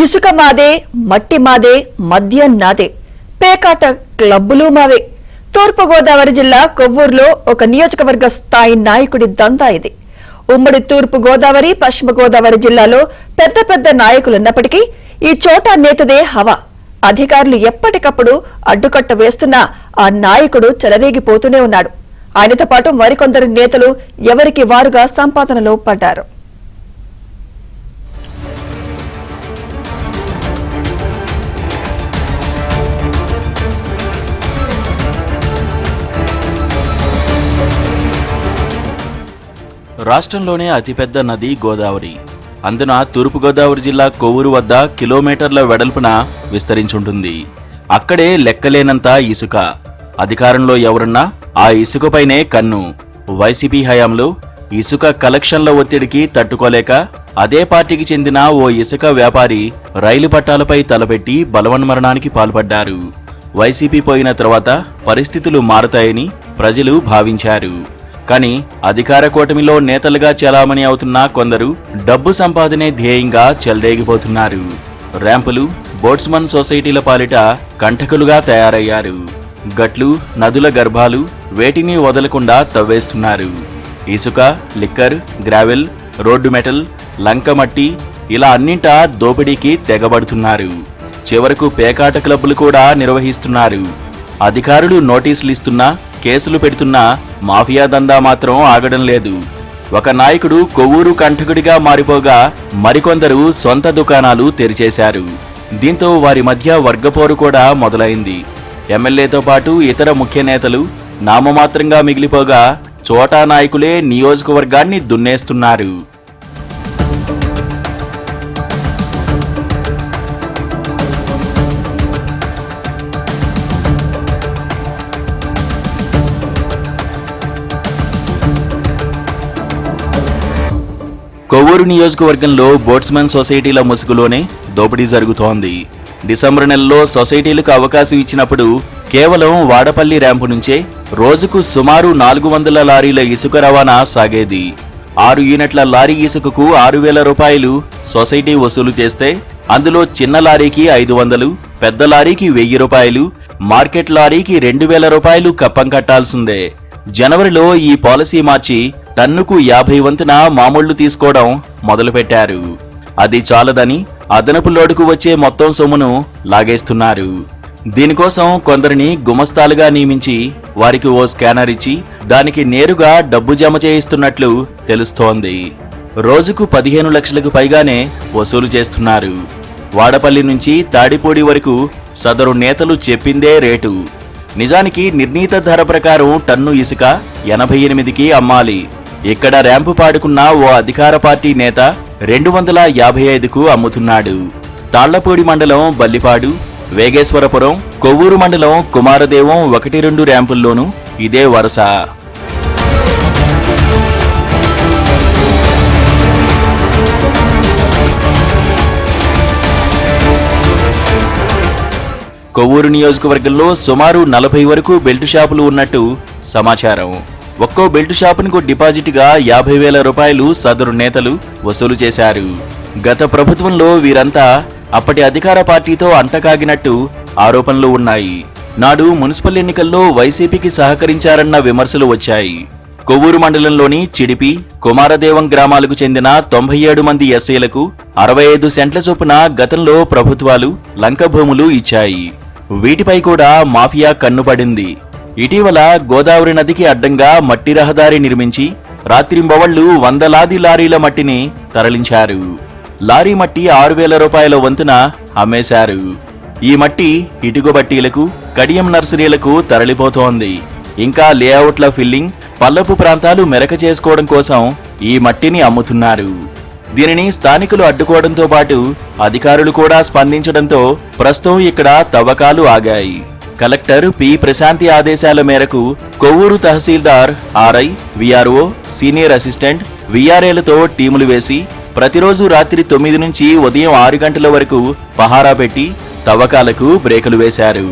ఇసుక మాదే, మట్టి మాదే, మద్యం నాదే, పేకాట క్లబ్బులు మావే. తూర్పుగోదావరి జిల్లా కొవ్వూరులో ఒక నియోజకవర్గ స్థాయి నాయకుడి దందా ఇది. ఉమ్మడి తూర్పు గోదావరి, పశ్చిమ గోదావరి జిల్లాలో పెద్ద పెద్ద నాయకులున్నప్పటికీ ఈ చోట నేతదే హవా. అధికారులు ఎప్పటికప్పుడు అడ్డుకట్ట వేస్తున్నా ఆ నాయకుడు చెలరేగిపోతూనే ఉన్నాడు. ఆయనతో పాటు మరికొందరు నేతలు ఎవరికి వారుగా సంపాదనలో పడ్డారు. రాష్ట్రంలోనే అతిపెద్ద నది గోదావరి. అందున తూర్పుగోదావరి జిల్లా కొవ్వూరు వద్ద కిలోమీటర్ల వెడల్పున విస్తరించుంటుంది. అక్కడే లెక్కలేనంత ఇసుక. అధికారంలో ఎవరున్నా ఆ ఇసుకపైనే కన్ను. వైసీపీ హయాంలో ఇసుక కలెక్షన్ల ఒత్తిడికి తట్టుకోలేక అదే పార్టీకి చెందిన ఓ ఇసుక వ్యాపారి రైలు పట్టాలపై తలపెట్టి బలవన్మరణానికి పాల్పడ్డారు. వైసీపీ పోయిన తర్వాత పరిస్థితులు మారతాయని ప్రజలు భావించారు. కానీ అధికార కూటమిలో నేతలుగా చలామణి అవుతున్న కొందరు డబ్బు సంపాదనే ధ్యేయంగా చెలరేగిపోతున్నారు. ర్యాంపులు, బోట్స్మన్ సొసైటీల పాలిట కంటకులుగా తయారయ్యారు. గట్లు, నదుల గర్భాలు వేటిని వదలకుండా తవ్వేస్తున్నారు. ఇసుక, లిక్కర్, గ్రావెల్, రోడ్డు మెటల్, లంకమట్టి ఇలా అన్నింటా దోపిడీకి తెగబడుతున్నారు. చివరకు పేకాట క్లబ్బులు కూడా నిర్వహిస్తున్నారు. అధికారులు నోటీసులు ఇస్తున్నా, కేసులు పెడుతున్నా మాఫియా దందా మాత్రం ఆగడం లేదు. ఒక నాయకుడు కొవ్వూరు కంటకుడిగా మారిపోగా మరికొందరు సొంత దుకాణాలు తెరిచేశారు. దీంతో వారి మధ్య వర్గపోరు కూడా మొదలైంది. ఎమ్మెల్యేతో పాటు ఇతర ముఖ్య నేతలు నామమాత్రంగా మిగిలిపోగా చోటా నాయకులే నియోజకవర్గాన్ని దున్నేస్తున్నారు. కొవ్వూరు నియోజకవర్గంలో బోట్స్మన్ సొసైటీల ముసుగులోనే దోపిడీ జరుగుతోంది. డిసెంబర్ నెలలో సొసైటీలకు అవకాశం ఇచ్చినప్పుడు కేవలం వాడపల్లి ర్యాంపు నుంచే రోజుకు సుమారు 400 లారీల ఇసుక రవాణా సాగేది. 6 యూనిట్ల లారీ ఇసుకకు 6,000 రూపాయలు సొసైటీ వసూలు చేస్తే అందులో చిన్న లారీకి 500, పెద్ద లారీకి 1000 రూపాయలు, మార్కెట్ లారీకి 2,000 రూపాయలు కప్పం కట్టాల్సిందే. జనవరిలో ఈ పాలసీ మార్చి టన్నుకు 50 వంతున మామూళ్లు తీసుకోవడం మొదలుపెట్టారు. అది చాలదని అదనపు లోడుకు వచ్చే మొత్తం సొమ్మును లాగేస్తున్నారు. దీనికోసం కొందరిని గుమస్తాలుగా నియమించి వారికి ఓ స్కానర్ ఇచ్చి దానికి నేరుగా డబ్బు జమ చేయిస్తున్నట్లు తెలుస్తోంది. రోజుకు 15 లక్షలకు పైగానే వసూలు చేస్తున్నారు. వాడపల్లి నుంచి తాడిపూడి వరకు సదరు నేతలు చెప్పిందే రేటు. నిజానికి నిర్ణీత ధర ప్రకారం టన్ను ఇసుక 88కి అమ్మాలి. ఇక్కడ ర్యాంపు పాడుకున్న ఓ అధికార పార్టీ నేత 255కు అమ్ముతున్నాడు. తాళ్లపూడి మండలం బల్లిపాడు, వేగేశ్వరపురం, కొవ్వూరు మండలం కుమారదేవం 1-2 ర్యాంపుల్లోనూ ఇదే వరుస. కొవ్వూరు నియోజకవర్గంలో సుమారు 40 వరకు బెల్ట్ షాపులు ఉన్నట్టు సమాచారం. ఒక్కో బెల్ట్ షాపునకు డిపాజిట్గా 50,000 రూపాయలు సదరు నేతలు వసూలు చేశారు. గత ప్రభుత్వంలో వీరంతా అప్పటి అధికార పార్టీతో అంటకాగినట్టు ఆరోపణలు ఉన్నాయి. నాడు మున్సిపల్ ఎన్నికల్లో వైసీపీకి సహకరించారన్న విమర్శలు వచ్చాయి. కొవ్వూరు మండలంలోని చిడిపి, కుమారదేవం గ్రామాలకు చెందిన 97 మంది ఎస్సీలకు 65 సెంట్ల చొప్పున గతంలో ప్రభుత్వాలు లంక భూములు ఇచ్చాయి. వీటిపై కూడా మాఫియా కన్నుపడింది. ఇటీవల గోదావరి నదికి అడ్డంగా మట్టి రహదారి నిర్మించి రాత్రింబవళ్లు 100 లారీల మట్టిని తరలించారు. లారీ మట్టి 6,000 రూపాయల వంతున అమ్మేశారు. ఈ మట్టి ఇటుక బట్టీలకు, కడియం నర్సరీలకు తరలిపోతోంది. ఇంకా లేఅవుట్ల ఫిల్లింగ్, పల్లపు ప్రాంతాలు మెరక చేసుకోవడం కోసం ఈ మట్టిని అమ్ముతున్నారు. దీనిని స్థానికులు అడ్డుకోవడంతో పాటు అధికారులు కూడా స్పందించడంతో ప్రస్తుతం ఇక్కడ తవ్వకాలు ఆగాయి. కలెక్టర్ పి ప్రశాంతి ఆదేశాల మేరకు కొవ్వూరు తహసీల్దార్, ఆర్ఐ, విఆర్ఓ, సీనియర్ అసిస్టెంట్, విఆర్ఏలతో టీములు వేసి ప్రతిరోజు రాత్రి 9 నుంచి ఉదయం 6 గంటల వరకు పహారా పెట్టి తవ్వకాలకు బ్రేకులు వేశారు.